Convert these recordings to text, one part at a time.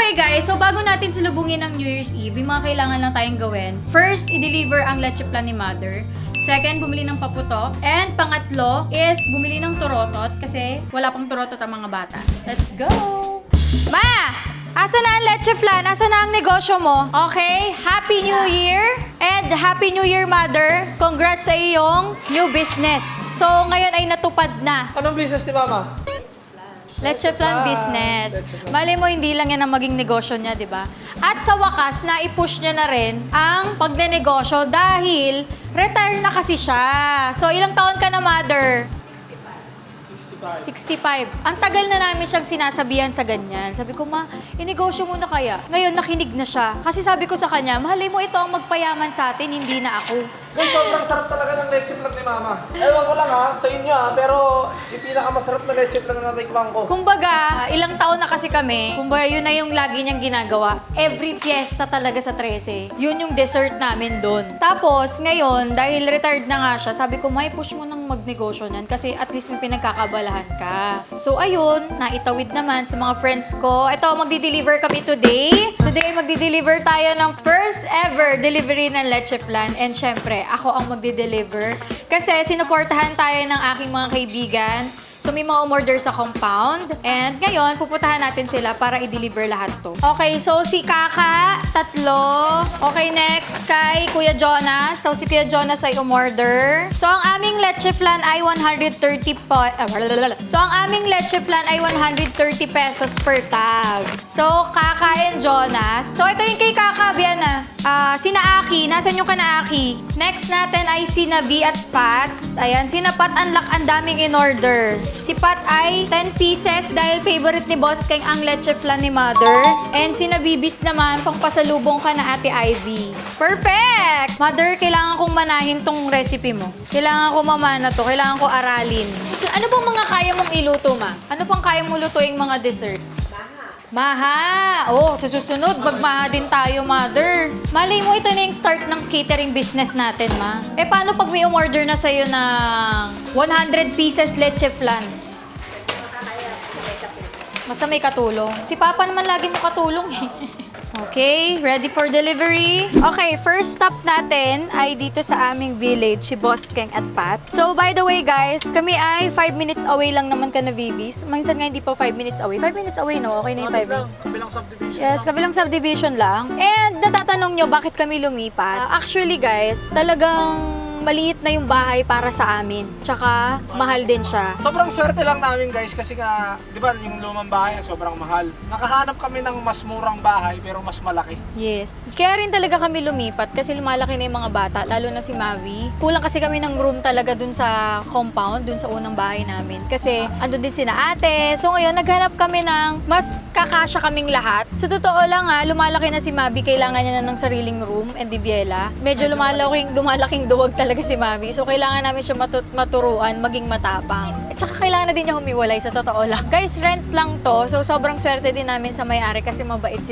Okay guys, so bago natin salubungin ang New Year's Eve, yung mga kailangan lang tayong gawin. First, i-deliver ang leche plan ni Mother. Second, bumili ng paputok. And pangatlo is bumili ng turotot kasi wala pang turotot ang mga bata. Let's go! Ma! Asa na ang leche flan? Asa na ang negosyo mo? Okay, Happy New Year! And Happy New Year, Mother! Congrats sa iyong new business. So, ngayon ay natupad na. Anong business ni Mama? Leche plan business. Mali mo, hindi lang yan ang maging negosyo niya, di ba? At sa wakas, na-push niya na rin ang pagnenegosyo dahil retire na kasi siya. So, ilang taon ka na, Mother? 65. Ang tagal na namin siyang sinasabihan sa ganyan. Sabi ko, ma, inegosyo mo na kaya. Ngayon, nakinig na siya. Kasi sabi ko sa kanya, mahalin mo ito ang magpayaman sa atin, hindi na ako. Guys, sobrang sarap talaga ng leche flan ni Mama. Ewan ko lang sa inyo pero yung pinakamasarap na leche flan na natikman ko. Kumbaga, ilang taon na kasi kami, kumbaga yun na yung lagi niyang ginagawa. Every fiesta talaga sa 13, yun yung dessert namin doon. Tapos, ngayon, dahil retired na nga siya, sabi ko, may push mo nang magnegosyo niyan kasi at least may pinagkakabalahan ka. So, ayun, naitawid naman sa mga friends ko. Ito, magdi-deliver kami today. Today, magdi-deliver tayo ng first ever delivery ng leche flan. And syempre, ako ang magdi-deliver. Kasi sinuportahan tayo ng aking mga kaibigan. So, may mga umorder sa compound. And ngayon, pupuntahan natin sila para i-deliver lahat to. Okay, so si Kaka, 3. Okay, next kay Kuya Jonas. So, si Kuya Jonas ay umorder. So, ang aming leche flan ay 130 So, ang aming leche flan ay 130 pesos per tab. So, Kaka and Jonas. So, ito yung kay Kaka, Biana. Sina Aki. Nasaan yung kana Aki? Next natin ay sina V at Pat. Ayan, sina Pat ang daming in-order. Si Pat ay 10 pieces dahil favorite ni Boss Keng ang leche flan ni Mother. And si Nabibis naman, pang pasalubong ka na Ate Ivy. Perfect! Mother, kailangan kong manahin tong recipe mo. Kailangan ko mamana to. Kailangan ko aralin. So, ano bang mga kaya mong iluto, ma? Ano pang kaya mong lutuing mga dessert? Maha! Oh, sa susunod, magmaha din tayo, Mother. Malay mo, ito na yung start ng catering business natin, ma. Eh, paano pag may umorder na sa'yo ng 100 pieces leche flan? Basta may katulong. Si Papa naman lagi mo katulong, eh. Okay, ready for delivery? Okay, first stop natin ay dito sa aming village, si Boss Keng at Pat. So, by the way guys, kami ay 5 minutes away lang naman ka na Vivis. Minsan nga hindi pa 5 minutes away. 5 minutes away, no? Okay na yung 5 minutes. Kabilang subdivision. Yes, kabilang subdivision lang. And natatanong nyo bakit kami lumipat. Actually guys, talagang maliit na yung bahay para sa amin. Tsaka, mahal din siya. Sobrang swerte lang namin guys kasi nga, di ba yung lumang bahay sobrang mahal. Nakahanap kami ng mas murang bahay pero mas malaki. Yes. Kaya rin talaga kami lumipat kasi lumalaki na yung mga bata, lalo na si Mavi. Kulang kasi kami ng room talaga dun sa compound, dun sa unang bahay namin. Kasi andun din sina ate. So ngayon, naghanap kami ng mas kakasya kaming lahat. Sa totoo lang lumalaki na si Mavi, kailangan niya na ng sariling room and Diviela. Medyo lumalaking duwag talaga si Mavi. So kailangan namin siya maturuan, maging matapang. At saka kailangan na din niya humiwalay, sa totoo lang. Guys, rent lang to. So sobrang swerte din namin sa may-ari kasi mabait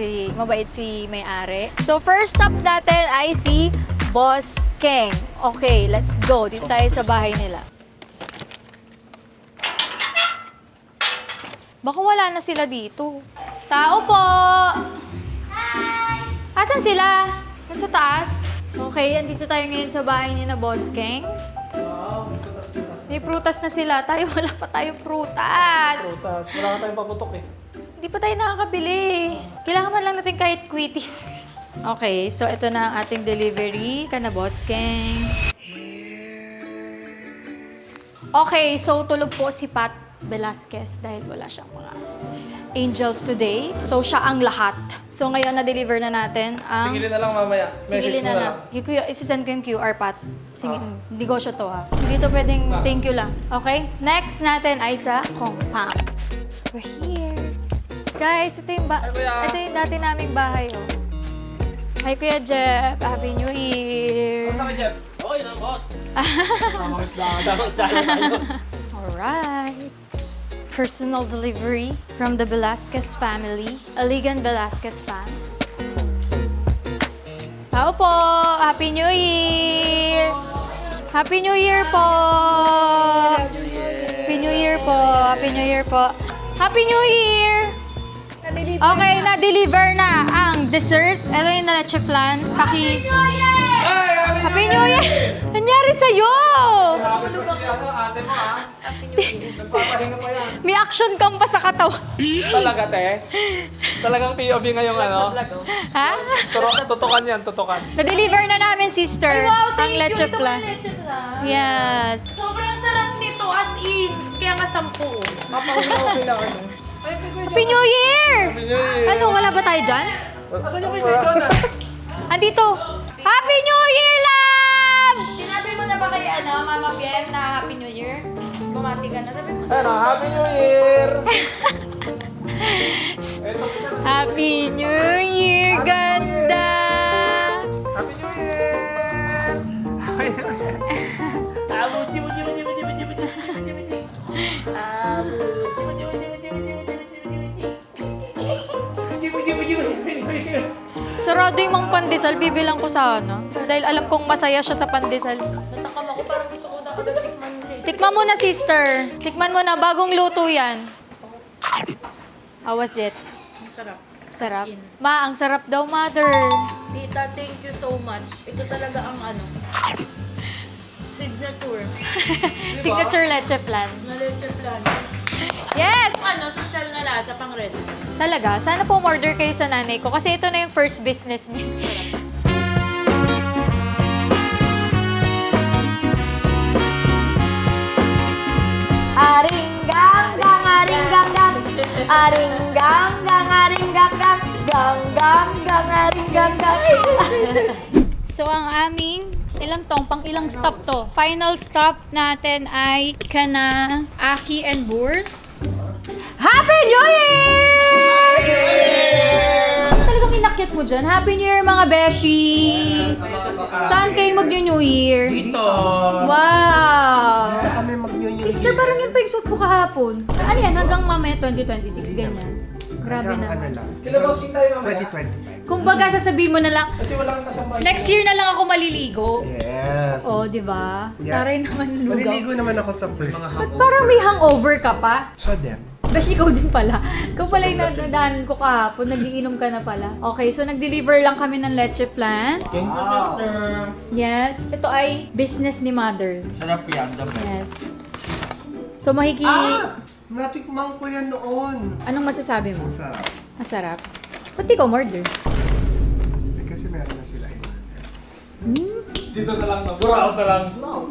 si may-ari. So first stop natin ay si Boss Keng. Okay, let's go. Dito tayo sa bahay nila. Baka wala na sila dito. Tao po! Hi! Asan sila? Nasa taas? Okay, andito tayo ngayon sa bahay niya na Boss Keng. Wow, prutas. May prutas na sila. Tayo, wala pa tayong prutas. Prutas. Wala ka tayong paputok eh. Hindi pa tayo nakakabili. Kailangan man lang natin kahit quitis. Okay, so ito na ang ating delivery. Kana Boss Keng. Okay, so tulog po si Pat Velasquez dahil wala siyang mga angels today. So siya ang lahat. So ngayon na-deliver na natin ang... Singilin na lang mamaya. Singilin na lang. Kuya, isisend ko yung QR, Pat. Negosyo to, ha. Hindi to pwedeng thank you lang. Okay? Next natin ay sa compound. We're here. Guys, ito yung, ito yung dati naming bahay, oh. Hi, Kuya Jeff. Happy New Year. Basta ka, Jeff. Okay lang, boss. Tamang isda tayo. Alright. Personal delivery from the Velasquez family. Aligan Velasquez fan. Tao po! Happy New Year! Happy New Year po! Happy New Year po! Happy New Year po! Happy New Year! Okay, na-deliver na ang dessert. Ito yung leche flan. Happy New Year! Nangyari sa'yo! Ate mo nagpapahinga pa yan. May action cam pa sa katawan. Talaga, te? Talagang POV ngayong ano? Ha? Tutukan yan, tutukan. Na-deliver na namin, sister. ang leche flan. Leche flan. Yes. Sobrang sarap nito, as in. Kaya nga 10. Happy New Year! Ano, wala ba tayo dyan? Asan yung kay Jonah? Andito. Happy New Year, love! Sinabi mo na ba kay Mama Pierre na Happy New Year? Bumati ka na, sabi mo. Ano, Happy New Year! Happy New Year, ganda! Happy New Year! Sarado yung mga pandesal, bibilang ko sana. Dahil alam kong masaya siya sa pandesal. Natakam ako, parang gusto ko na agad tikman ulit. Tikman mo na, sister. Tikman mo na, bagong luto yan. How was it? Ang sarap. Sarap? As in. Ma, ang sarap daw, mother. Tita, thank you so much. Ito talaga ang signature Signature leche flan. na leche flan. Yes! Social na lasa pang resto. Talaga, sana po order kayo sa nanay ko kasi ito na yung first business niya. Aring gang gang, aring gang gang. Aring gang gang, aring gang gang. Gang gang gang, aring gang gang. So, ang aming, pang ilang stop to? Final stop natin ay kana Aki and Boers. Happy New Year! Talagang inakyat mo dyan. Happy New Year, mga beshi! Saan kayo mag-New Year? Dito! Wow! Dito kami mag-New Year. Sister, parang yung pag-suit mo kahapon. Ano yan? Hanggang mamaya 2026, ganyan. Grabe Hanggang naman. ano lang, Kilabos kita tayo mamaya. 2025. Kung baga, sasabihin mo na lang, Kasi walang kasambay. next year na lang ako maliligo. Yes. Oh, di ba? Yeah. Taray naman lugaw. Maliligo naman ako sa first. Ba't parang may hangover ka pa? Siya din. Besh, ikaw din pala. Ikaw pala yung nadaan ko kahapon. Nagiinom ka na pala. Okay, so nag-deliver lang kami ng leche flan. Thank you, sister. Yes. Ito ay business ni mother. Sarap yan, the best. Yes. So mahiki... Natikmang ko yan noon. Anong masasabi mo? Masarap. Masarap. Ba't ikaw order? Kasi meron na sila in. Dito na lang, buraot na lang.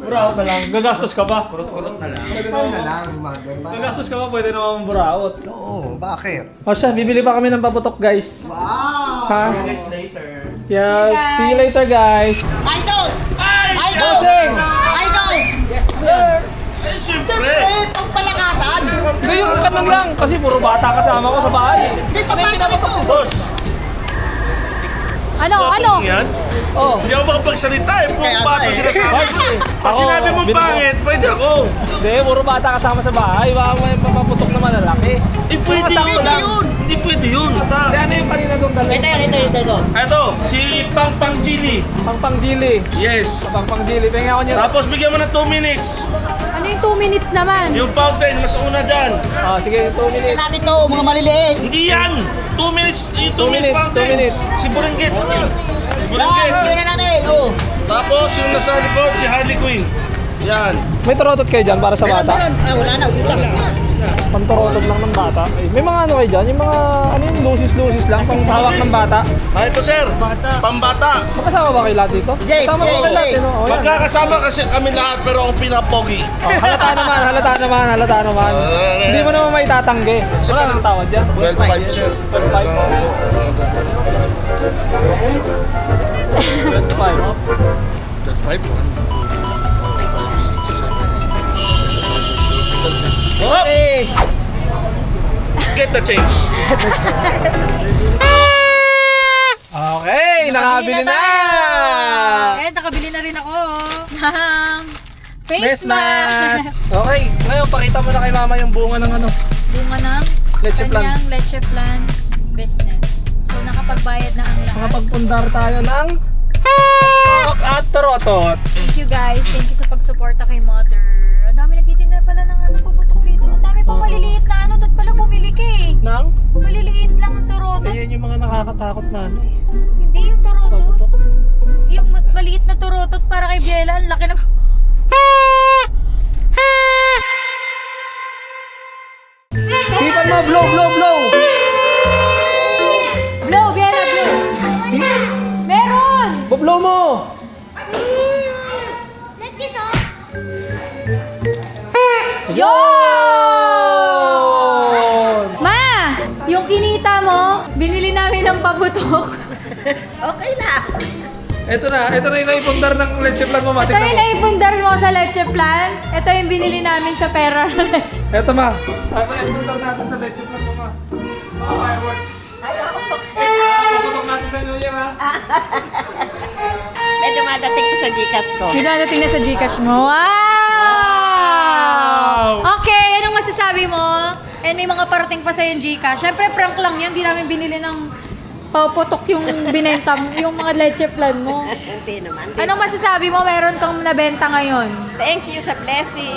Buraot na lang. Gagastos ka ba? Kurot-kurot na lang. Next time na lang, mother. Gagastos ka ba? Pwede naman buraot. Oo, bakit? O siya, bibili pa kami ng paputok, guys. Wow! Ha? Later. Yes, see you later, guys. Idol! Bossing! Idol! Sir! Siyempre, pagpalakasan! Ngayon ka lang kasi puro bata kasama ko sa bahay. Hindi, papapatok mo! Boss, Ano? yan? Oh. Hindi ako makapagsalita eh. Puro Kaya bata nga eh. sinasabi ko eh. Pag Ako, sinabi mo binubuo. pangit, pwede ako. Hindi, puro bata kasama sa bahay. Baka may papaputok naman na lalaki. Eh, pwede Kasama yun. lang. Hindi pwede yun. Si ano yung kanina doon dali? Ito. Ito, si Pang Gili. Pang Dili. Yes. Pang Dili. Pengen ako niya. Tapos bigyan mo ng 2 minutes. Ano yung 2 minutes naman? Yung fountain, mas una dyan. Ah, sige, 2 minutes. Natin to, mga maliliit! Hindi yan. 2 minutes. Yung 2 2 minutes minutes, fountain. 2 minutes. Si Buringgit. Si Yan, Buringgit. bigyan na natin! Oh. Tapos yung nasa likod, si Harley Quinn. Yan. May turotot kayo dyan para sa bata? Meron. Wala na, ubus na. Pantorotot lang ng bata. May mga ano kayo dyan? Yung mga, ano yung lusis-lusis lang, pang hawak ng bata. Ah, ito sir. Pambata. Magkasama ba kayo lahat dito? Yes, Kasama ba yes, kayo lahat? yes. No? Oh, yan. Magkakasama kasi kami lahat pero ako pinapogi. Oh, halata naman. Hindi mo naman may tatanggi. Wala nang tawad dyan. 12.5 sir. 12.5. 12.5. Okay. Get the change. Okay, nakabili na! Eh, nakabili na rin ako ng face Christmas! mask. Okay, ngayon pakita mo na kay mama yung bunga ng ano. Bunga ng Leche flan. kanyang leche flan business. So, nakapagbayad na ang lahat. Makapagpundar tayo ng Tok at Torotot. Thank you guys. Thank you sa pagsuporta kay Mother. Ang dami nagtitinda pala ng ano, paputok dito. Ang dami pang maliliit na ano. Dot pala bumili ka eh. Nang? Maliliit lang ang turotot. Ayan yung mga nakakatakot na ano eh. Hindi yung turotot. Pabutok. Yung maliit na turotot para kay Biela. Ang laki na... Sipan mo, blow, blow, blow! Blow, Biela, blow. Meron! Blow mo! Yun! Ma! Yung kinita mo, binili namin ng pabutok. Ito na yung naipundar ng leche plan mo, Ito yung naipundar mo sa leche plan. Ito yung binili namin sa pera ng leche. Ito ma. Ano yung naipundar natin sa leche plan mo ma? Mga fireworks. Puputok natin sa New Year ha. May dumadating po sa Gcash ko. Dadating na sa Gcash mo. Wow! Okay, anong masasabi mo? And may mga parating pa sa yung Gcash. Siyempre, prank lang yun. Hindi namin binili ng paputok yung binenta mo, yung mga leche plan mo. Hindi naman. Anong masasabi mo? Meron kang nabenta ngayon. Thank you sa blessing.